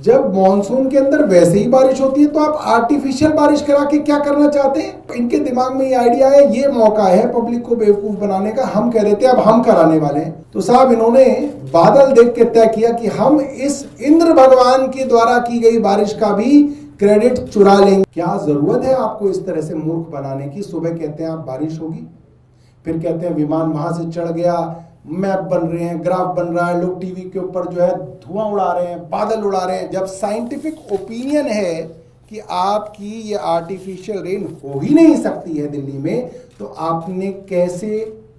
जब मॉनसून के अंदर वैसे ही बारिश होती है तो आप आर्टिफिशियल बारिश करा के क्या करना चाहते हैं? इनके दिमाग में ये आइडिया है, ये मौका है पब्लिक को बेवकूफ बनाने का। हम कह रहे थे अब हम कराने वाले हैं। तो साहब इन्होंने बादल देख के तय किया कि हम इस इंद्र भगवान के द्वारा की गई बारिश का भी क्रेडिट चुरा लेंगे। क्या जरूरत है आपको इस तरह से मूर्ख बनाने की? सुबह कहते हैं आप बारिश होगी, फिर कहते हैं विमान वहां से चढ़ गया, मैप बन रहे हैं, ग्राफ बन रहा है, लोग टीवी के ऊपर जो है धुआं उड़ा रहे हैं, बादल उड़ा रहे हैं। जब साइंटिफिक ओपिनियन है कि आपकी ये आर्टिफिशियल रेन हो ही नहीं सकती है दिल्ली में, तो आपने कैसे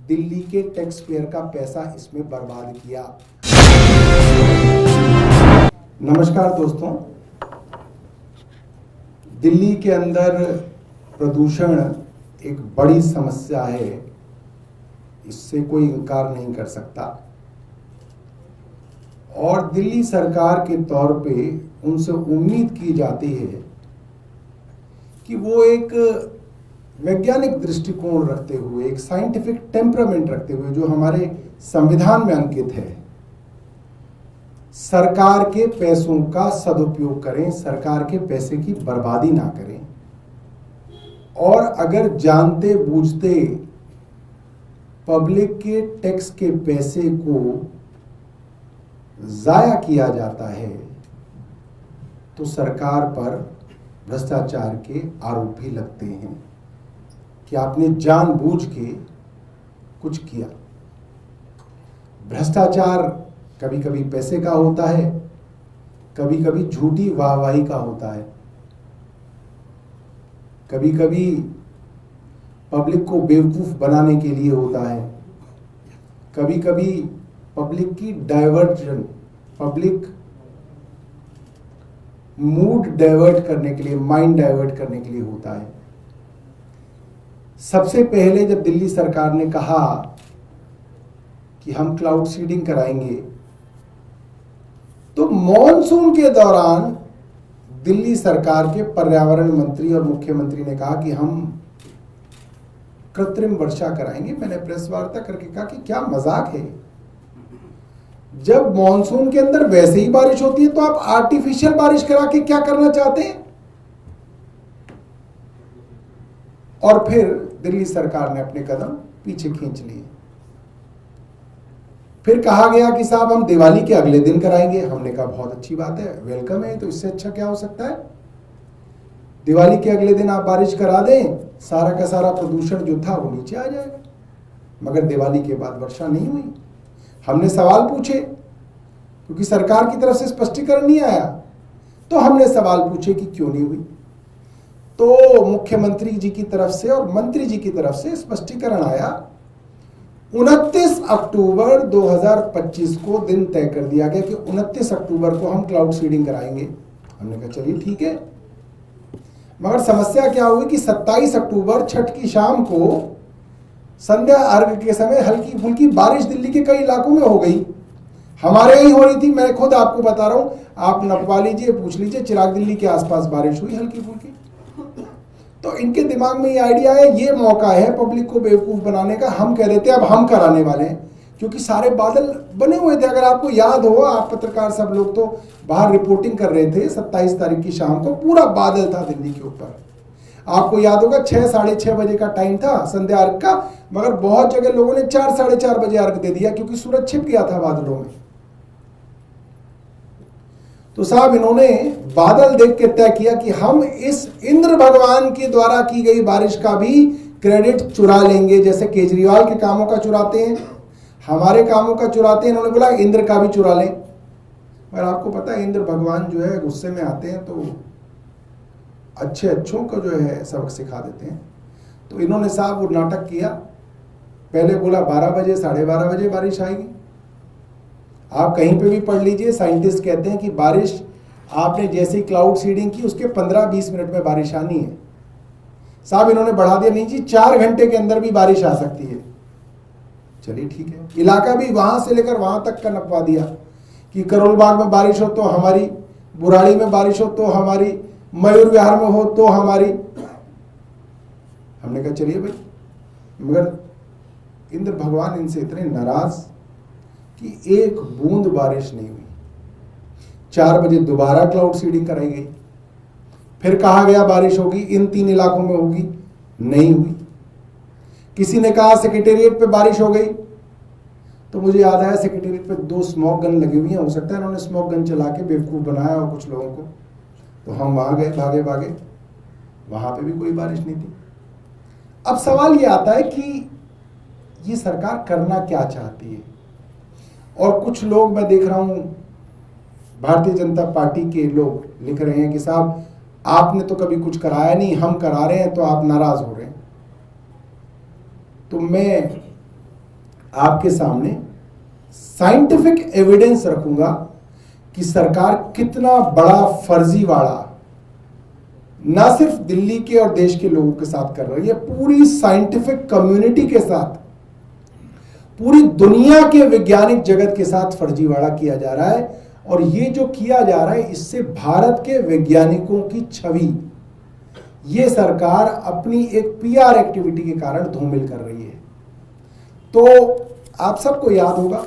दिल्ली के टैक्स पेयर का पैसा इसमें बर्बाद किया? नमस्कार दोस्तों, दिल्ली के अंदर प्रदूषण एक बड़ी समस्या है, इससे कोई इनकार नहीं कर सकता। और दिल्ली सरकार के तौर पे उनसे उम्मीद की जाती है कि वो एक वैज्ञानिक दृष्टिकोण रखते हुए, एक साइंटिफिक टेम्परामेंट रखते हुए, जो हमारे संविधान में अंकित है, सरकार के पैसों का सदुपयोग करें, सरकार के पैसे की बर्बादी ना करें। और अगर जानते बूझते पब्लिक के टैक्स के पैसे को जाया किया जाता है तो सरकार पर भ्रष्टाचार के आरोप भी लगते हैं कि आपने जानबूझ के कुछ किया। भ्रष्टाचार कभी कभी पैसे का होता है, कभी कभी झूठी वाहवाही का होता है, कभी कभी पब्लिक को बेवकूफ बनाने के लिए होता है, कभी कभी पब्लिक की डाइवर्जन, पब्लिक मूड डाइवर्ट करने के लिए, माइंड डाइवर्ट करने के लिए होता है। सबसे पहले जब दिल्ली सरकार ने कहा कि हम क्लाउड सीडिंग कराएंगे, तो मॉनसून के दौरान दिल्ली सरकार के पर्यावरण मंत्री और मुख्यमंत्री ने कहा कि हम कृत्रिम वर्षा कराएंगे। मैंने प्रेस वार्ता करके कहा कि क्या मजाक है? जब मॉनसून के अंदर वैसे ही बारिश होती है तो आप आर्टिफिशियल बारिश करा के क्या करना चाहते हैं? और फिर दिल्ली सरकार ने अपने कदम पीछे खींच लिए। फिर कहा गया कि साहब हम दिवाली के अगले दिन कराएंगे। हमने कहा बहुत अच्छी बात है, वेलकम है, तो इससे अच्छा क्या हो सकता है? दिवाली के अगले दिन आप बारिश करा दें, सारा का सारा प्रदूषण जो था वो नीचे आ जाएगा। मगर दिवाली के बाद वर्षा नहीं हुई। हमने सवाल पूछे, क्योंकि सरकार की तरफ से स्पष्टीकरण नहीं आया, तो हमने सवाल पूछे कि क्यों नहीं हुई। तो मुख्यमंत्री जी की तरफ से और मंत्री जी की तरफ से स्पष्टीकरण आया। 29 अक्टूबर 2025 को दिन तय कर दिया गया कि 29 अक्टूबर को हम क्लाउड सीडिंग कराएंगे। हमने कहा चलिए ठीक है। मगर समस्या क्या हुई कि 27 अक्टूबर छठ की शाम को संध्या अर्घ के समय हल्की फुल्की बारिश दिल्ली के कई इलाकों में हो गई। हमारे यही हो रही थी, मैं खुद आपको बता रहा हूं, आप नपवा लीजिए, पूछ लीजिए, चिराग दिल्ली के आसपास बारिश हुई हल्की फुल्की। तो इनके दिमाग में ये आइडिया है, ये मौका है पब्लिक को बेवकूफ बनाने का। हम कह रहे थे अब हम कराने वाले हैं, क्योंकि सारे बादल बने हुए थे। अगर आपको याद हो, आप पत्रकार सब लोग तो बाहर रिपोर्टिंग कर रहे थे 27 तारीख की शाम को, पूरा बादल था दिल्ली के ऊपर। आपको याद होगा 6 साढ़े 6 बजे का टाइम था संध्या अर्घ का, मगर बहुत जगह लोगों ने 4 साढ़े 4 बजे अर्घ दे दिया, क्योंकि सूरज छिप गया था बादलों में। तो साहब इन्होंने बादल देख के तय किया कि हम इस इंद्र भगवान के द्वारा की गई बारिश का भी क्रेडिट चुरा लेंगे। जैसे केजरीवाल के कामों का चुराते हैं, हमारे कामों का चुराते हैं, इन्होंने बोला इंद्र का भी चुरा लें। और आपको पता है इंद्र भगवान जो है गुस्से में आते हैं तो अच्छे अच्छों को जो है सबक सिखा देते हैं। तो इन्होंने साहब वो नाटक किया। पहले बोला 12 बजे, 12:30 बजे बारिश आएगी। आप कहीं पे भी पढ़ लीजिए, साइंटिस्ट कहते हैं कि बारिश आपने जैसे ही क्लाउड सीडिंग की उसके 15-20 मिनट में बारिश आनी है। साहब इन्होंने बढ़ा दिया, नहीं जी 4 घंटे के अंदर भी बारिश आ सकती है। चलिए ठीक है, इलाका भी वहां से लेकर वहां तक का नपवा दिया कि करोल बाग में बारिश हो तो हमारी, बुराड़ी में बारिश हो तो हमारी, मयूर विहार में हो तो हमारी। हमने कहा चलिए भाई, मगर इंद्र भगवान इनसे इतने नाराज कि एक बूंद बारिश नहीं हुई। 4 बजे दोबारा क्लाउड सीडिंग कराई गई। फिर कहा गया बारिश होगी, इन 3 इलाकों में होगी, नहीं हुई। किसी ने कहा सेक्रेटेरिएट पे बारिश हो गई, तो मुझे याद आया सेक्रेटेरिएट पे 2 स्मोक गन लगी हुई हैं, हो सकता है उन्होंने स्मोक गन चला के बेवकूफ़ बनाया और कुछ लोगों को। तो हम वहां गए, भागे भागे, वहां पे भी कोई बारिश नहीं थी। अब सवाल ये आता है कि ये सरकार करना क्या चाहती है। और कुछ लोग मैं देख रहा हूं, भारतीय जनता पार्टी के लोग लिख रहे हैं कि साहब आपने तो कभी कुछ कराया नहीं, हम करा रहे हैं तो आप नाराज हो रहे हैं। तो मैं आपके सामने साइंटिफिक एविडेंस रखूंगा कि सरकार कितना बड़ा फर्जीवाड़ा ना सिर्फ दिल्ली के और देश के लोगों के साथ कर रही है, पूरी साइंटिफिक कम्युनिटी के साथ, पूरी दुनिया के वैज्ञानिक जगत के साथ फर्जीवाड़ा किया जा रहा है। और ये जो किया जा रहा है, इससे भारत के वैज्ञानिकों की छवि ये सरकार अपनी एक पीआर एक्टिविटी के कारण धूमिल कर रही है। तो आप सबको याद होगा,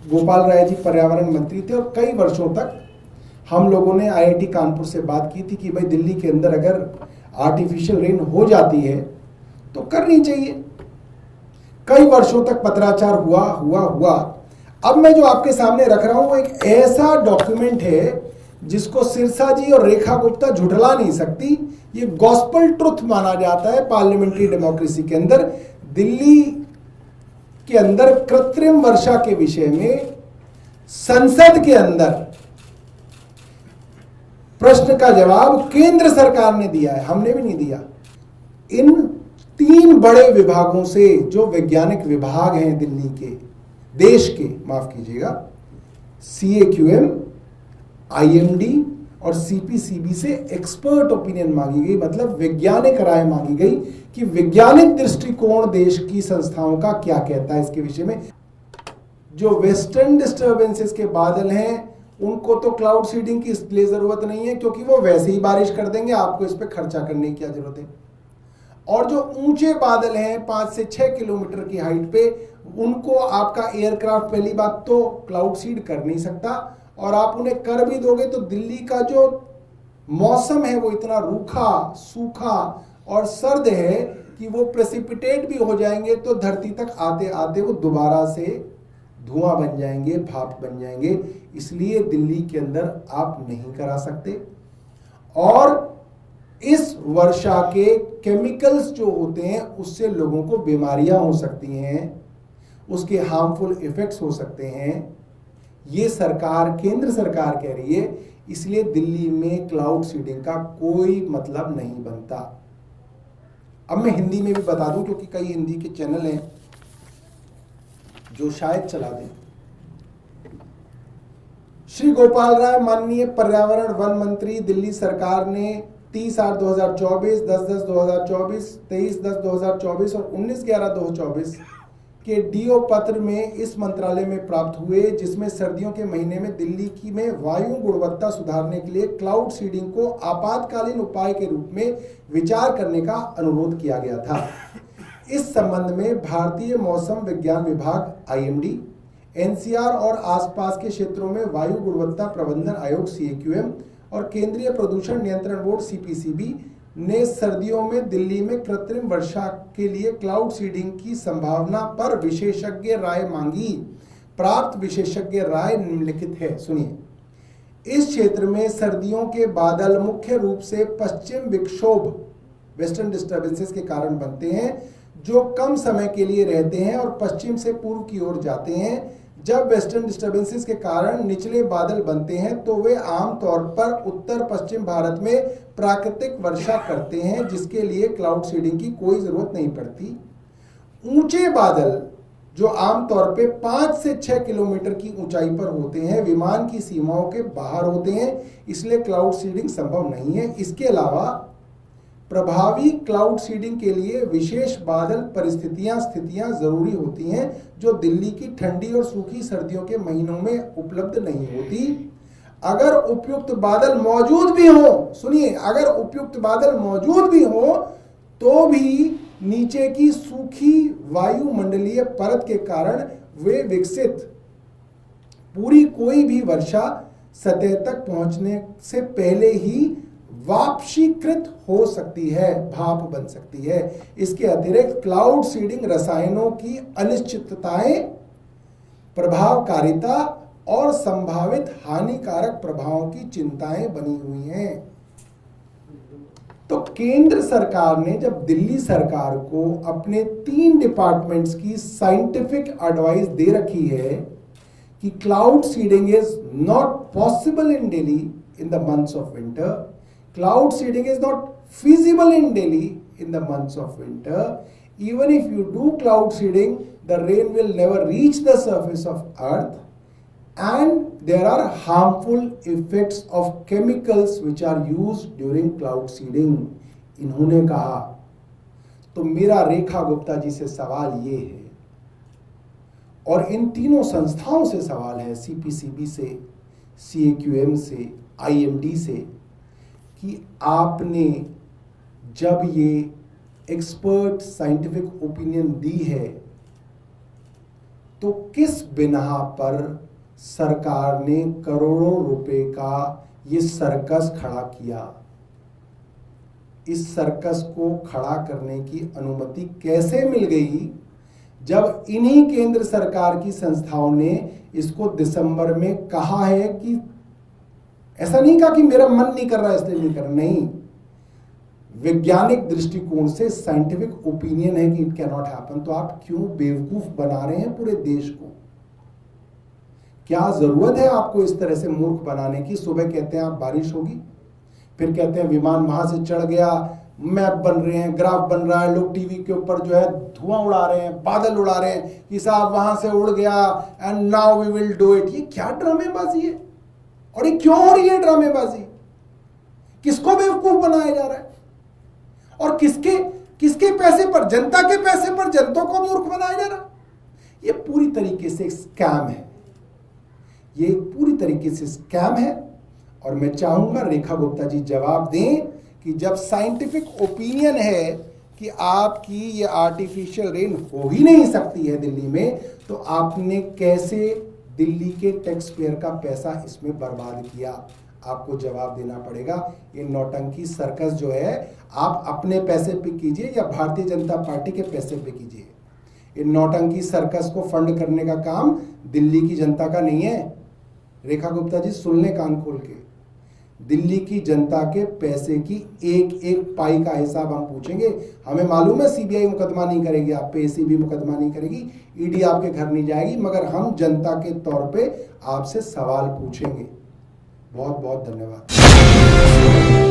गोपाल राय जी पर्यावरण मंत्री थे और कई वर्षों तक हम लोगों ने आईआईटी कानपुर से बात की थी कि भाई दिल्ली के अंदर अगर आर्टिफिशियल रेन हो जाती है तो करनी चाहिए। कई वर्षों तक पत्राचार हुआ। अब मैं जो आपके सामने रख रहा हूं वो एक ऐसा डॉक्यूमेंट है जिसको सिरसा जी और रेखा गुप्ता झुठला नहीं सकती। ये गॉस्पल ट्रुथ माना जाता है पार्लियामेंट्री डेमोक्रेसी के अंदर। दिल्ली के अंदर कृत्रिम वर्षा के विषय में संसद के अंदर प्रश्न का जवाब केंद्र सरकार ने दिया है, हमने भी नहीं दिया। इन 3 बड़े विभागों से, जो वैज्ञानिक विभाग हैं दिल्ली के, देश के, माफ कीजिएगा, CAQM, IMD और CPCB से एक्सपर्ट ओपिनियन मांगी गई, मतलब वैज्ञानिक राय मांगी गई कि वैज्ञानिक दृष्टिकोण देश की संस्थाओं का क्या कहता है इसके विषय में। जो वेस्टर्न डिस्टर्बेंसेस के बादल हैं उनको तो क्लाउड सीडिंग की इसलिए जरूरत नहीं है क्योंकि वो वैसे ही बारिश कर देंगे, आपको इस पर खर्चा करने की क्या जरूरत है। और जो ऊंचे बादल हैं 5 से 6 किलोमीटर की हाइट पे, उनको आपका एयरक्राफ्ट पहली बात तो क्लाउड सीड कर नहीं सकता, और आप उन्हें कर भी दोगे तो दिल्ली का जो मौसम है वो इतना रूखा, सूखा और सर्द है कि वो प्रेसिपिटेट भी हो जाएंगे तो धरती तक आते आते वो दोबारा से धुआं बन जाएंगे, भाप बन जाएंगे। इसलिए दिल्ली के अंदर आप नहीं करा सकते। और इस वर्षा के केमिकल्स जो होते हैं उससे लोगों को बीमारियां हो सकती हैं, उसके हार्मफुल इफेक्ट्स हो सकते हैं। ये सरकार, केंद्र सरकार कह रही है, इसलिए दिल्ली में क्लाउड सीडिंग का कोई मतलब नहीं बनता। अब मैं हिंदी में भी बता दूं क्योंकि कई हिंदी के चैनल हैं जो शायद चला दें। श्री गोपाल राय, माननीय पर्यावरण वन मंत्री, दिल्ली सरकार ने 30/8/2024, 10/10/2024, 23/10/2024 और 19/11/2024 के डीओ पत्र में इस मंत्रालय में प्राप्त हुए, जिसमें सर्दियों के महीने में दिल्ली की में वायु गुणवत्ता सुधारने के लिए क्लाउड सीडिंग को आपातकालीन उपाय के रूप में विचार करने का अनुरोध किया गया था। इस संबंध में भारतीय मौसम विज्ञान विभाग IMD, NCR और आसपास के क्षेत्रों में वायु गुणवत्ता प्रबंधन आयोग CAQM और केंद्रीय प्रदूषण नियंत्रण बोर्ड CPCB ने सर्दियों में दिल्ली में कृत्रिम वर्षा के लिए क्लाउड सीडिंग की संभावना पर विशेषज्ञ राय मांगी। प्राप्त विशेषज्ञ राय निम्नलिखित है, सुनिए। इस क्षेत्र में सर्दियों के बादल मुख्य रूप से पश्चिम विक्षोभ, वेस्टर्न डिस्टर्बेंसेस के कारण बनते हैं, जो कम समय के लिए रहते हैं और पश्चिम से पूर्व की ओर जाते हैं। जब वेस्टर्न डिस्टर्बेंसेस के कारण निचले बादल बनते हैं तो वे आमतौर पर उत्तर पश्चिम भारत में प्राकृतिक वर्षा करते हैं, जिसके लिए क्लाउड सीडिंग की कोई जरूरत नहीं पड़ती। ऊंचे बादल जो आमतौर पे 5 से 6 किलोमीटर की ऊंचाई पर होते हैं, विमान की सीमाओं के बाहर होते हैं, इसलिए क्लाउड सीडिंग संभव नहीं है। इसके अलावा प्रभावी क्लाउड सीडिंग के लिए विशेष बादल स्थितियां जरूरी होती हैं, जो दिल्ली की ठंडी और सूखी सर्दियों के महीनों में उपलब्ध नहीं होती। अगर उपयुक्त बादल मौजूद भी हो, सुनिए, अगर उपयुक्त बादल मौजूद भी हो तो भी नीचे की सूखी वायुमंडलीय परत के कारण वे विकसित पूरी कोई भी वर्षा सतह तक पहुंचने से पहले ही वाष्पीकृत हो सकती है, भाप बन सकती है। इसके अतिरिक्त क्लाउड सीडिंग रसायनों की अनिश्चितताएं, प्रभावकारिता और संभावित हानिकारक प्रभावों की चिंताएं बनी हुई हैं। तो केंद्र सरकार ने जब दिल्ली सरकार को अपने 3 डिपार्टमेंट्स की साइंटिफिक एडवाइस दे रखी है कि cloud seeding is not possible in Delhi in the months of winter, cloud seeding is not feasible in Delhi in the months of winter. Even if you do cloud seeding, the rain will never reach the surface of earth and there are harmful effects of chemicals which are used during cloud seeding. इन्होंने कहा। तो मेरा रेखा गुप्ता जी से सवाल ये है और इन तीनों संस्थाओं से सवाल है, CPCB से, CAQM से, IMD से, कि आपने जब ये एक्सपर्ट साइंटिफिक ओपिनियन दी है तो किस बिना पर सरकार ने करोड़ों रुपए का ये सर्कस खड़ा किया? इस सर्कस को खड़ा करने की अनुमति कैसे मिल गई जब इन्हीं केंद्र सरकार की संस्थाओं ने इसको दिसंबर में कहा है कि ऐसा नहीं कहा कि मेरा मन नहीं कर रहा इसलिए नहीं कर रहा, नहीं, वैज्ञानिक दृष्टिकोण से साइंटिफिक ओपिनियन है कि इट कैन नॉट हैपन। तो आप क्यों बेवकूफ बना रहे हैं पूरे देश को? क्या जरूरत है आपको इस तरह से मूर्ख बनाने की? सुबह कहते हैं आप बारिश होगी, फिर कहते हैं विमान वहां से चढ़ गया, मैप बन रहे हैं, ग्राफ बन रहा है, लोग टीवी के ऊपर जो है धुआं उड़ा रहे हैं, बादल उड़ा रहे हैं कि साहब वहां से उड़ गया and now we will do it. ये क्या ड्रामेबाजी है और ये क्यों हो रही है ड्रामेबाजी? किसको बेवकूफ बनाया जा रहा है और किसके पैसे पर? जनता के पैसे पर जनता को मूर्ख बनाया जा रहा है। ये पूरी तरीके से स्कैम है, ये पूरी तरीके से स्कैम है। और मैं चाहूंगा रेखा गुप्ता जी जवाब दें कि जब साइंटिफिक ओपिनियन है कि आपकी ये आर्टिफिशियल रेन हो ही नहीं सकती है दिल्ली में, तो आपने कैसे दिल्ली के टैक्स पेयर का पैसा इसमें बर्बाद किया? आपको जवाब देना पड़ेगा। ये नौटंकी सर्कस जो है आप अपने पैसे पे कीजिए या भारतीय जनता पार्टी के पैसे पे कीजिए। ये नौटंकी सर्कस को फंड करने का काम दिल्ली की जनता का नहीं है। रेखा गुप्ता जी सुन लें कान खोल के, दिल्ली की जनता के पैसे की एक एक पाई का हिसाब हम पूछेंगे। हमें मालूम है सीबीआई मुकदमा नहीं करेगी आप पे, एसीबी मुकदमा नहीं करेगी, ईडी आपके घर नहीं जाएगी, मगर हम जनता के तौर पे आपसे सवाल पूछेंगे। बहुत बहुत धन्यवाद।